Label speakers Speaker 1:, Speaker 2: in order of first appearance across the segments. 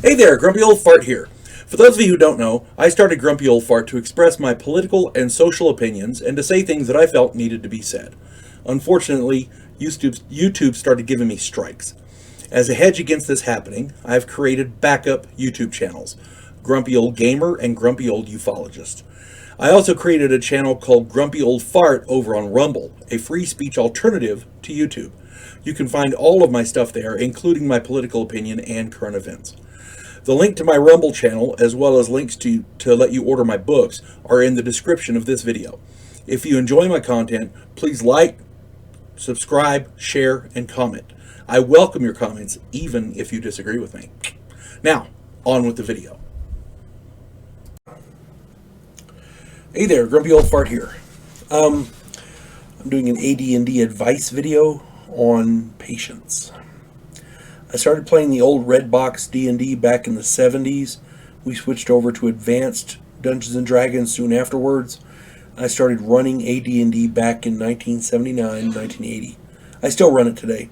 Speaker 1: Hey there, Grumpy Old Fart here. For those of you who don't know, I started Grumpy Old Fart to express my political and social opinions and to say things that I felt needed to be said. Unfortunately, YouTube started giving me strikes. As a hedge against this happening, I've created backup YouTube channels, Grumpy Old Gamer and Grumpy Old Ufologist. I also created a channel called Grumpy Old Fart over on Rumble, a free speech alternative to YouTube. You can find all of my stuff there, including my political opinion and current events. The link to my Rumble channel, as well as links to let you order my books, are in the description of this video. If you enjoy my content, please like, subscribe, share, and comment. I welcome your comments, even if you disagree with me. Now, on with the video. Hey there, Grumpy Old Fart here. I'm doing an AD&D advice video on patience. I started playing the old red box D&D back in the 70s. We switched over to advanced Dungeons & Dragons soon afterwards. I started running AD&D back in 1979, 1980. I still run it today.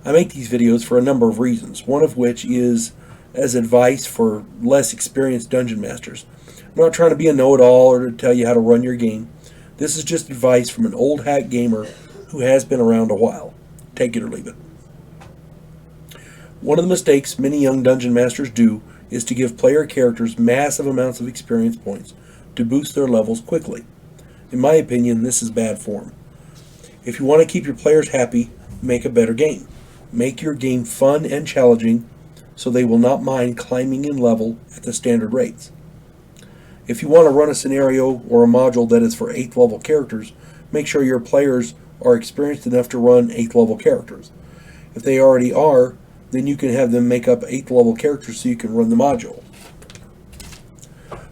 Speaker 1: I make these videos for a number of reasons, one of which is as advice for less experienced dungeon masters. I'm not trying to be a know-it-all or to tell you how to run your game. This is just advice from an old hat gamer who has been around a while. Take it or leave it. One of the mistakes many young dungeon masters do is to give player characters massive amounts of experience points to boost their levels quickly. In my opinion, this is bad form. If you want to keep your players happy, make a better game. Make your game fun and challenging so they will not mind climbing in level at the standard rates. If you want to run a scenario or a module that is for 8th level characters, make sure your players are experienced enough to run 8th level characters. If they already are, then you can have them make up 8th level characters so you can run the module.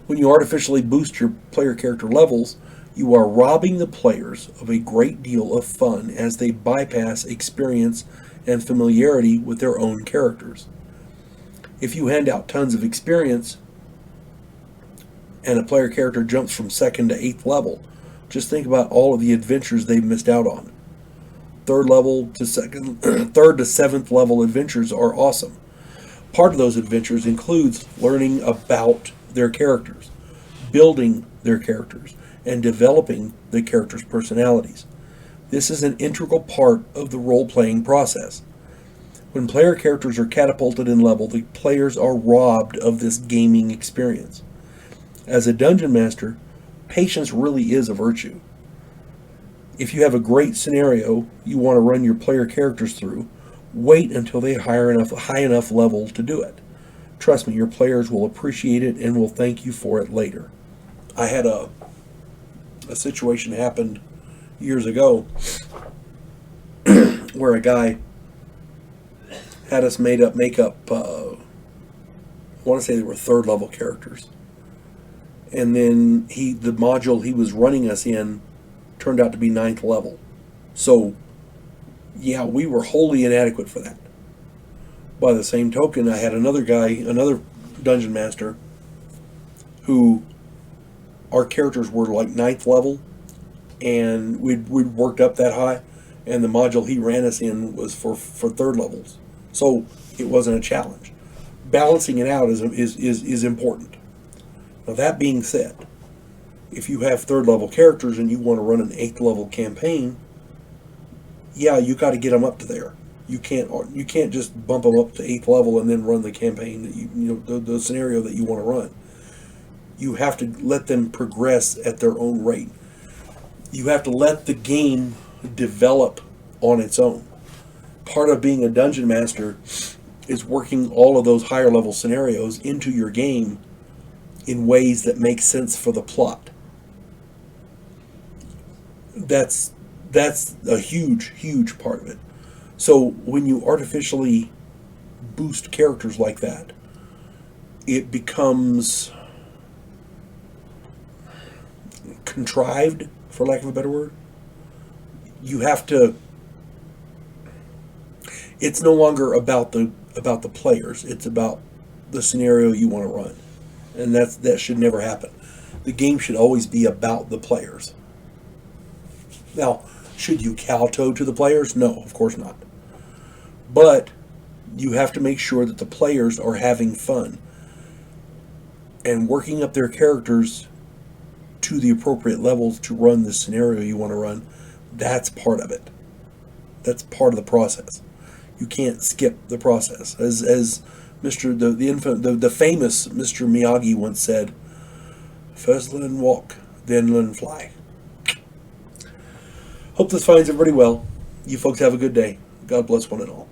Speaker 1: When you artificially boost your player character levels, you are robbing the players of a great deal of fun as they bypass experience and familiarity with their own characters. If you hand out tons of experience and a player character jumps from 2nd to 8th level, just think about all of the adventures they've missed out on. 3rd to 7th level adventures are awesome. Part of those adventures includes learning about their characters, building their characters, and developing the characters' personalities. This is an integral part of the role-playing process. When player characters are catapulted in level, the players are robbed of this gaming experience. As a dungeon master, patience really is a virtue. If you have a great scenario you want to run your player characters through, wait until they high enough level to do it. Trust me, your players will appreciate it and will thank you for it later. I had a situation happened years ago where a guy had us make up I want to say they were 3rd level characters. And then the module he was running us in turned out to be 9th level. So, yeah, we were wholly inadequate for that. By the same token, I had another dungeon master, who our characters were like 9th level, and we'd worked up that high, and the module he ran us in was for 3rd levels. So it wasn't a challenge. Balancing it out is important. Now, that being said, if you have 3rd level characters and you want to run an 8th level campaign, yeah, you got to get them up to there. You can't just bump them up to 8th level and then run the campaign that the scenario that you want to run. You have to let them progress at their own rate. You have to let the game develop on its own. Part of being a dungeon master is working all of those higher level scenarios into your game in ways that make sense for the plot. That's a huge part of it. So when you artificially boost characters like that, it becomes contrived, for lack of a better word. You have to. It's no longer about the players. It's about the scenario you want to run, and that should never happen. The game should always be about the players. Now, should you kowtow to the players? No, of course not. But You have to make sure that the players are having fun and working up their characters to the appropriate levels to run the scenario you want to run. That's part of it. That's part of the process. You can't skip the process. As Mr. The famous Mr. Miyagi once said, "First learn walk, then learn fly." Hope this finds everybody well. You folks have a good day. God bless one and all.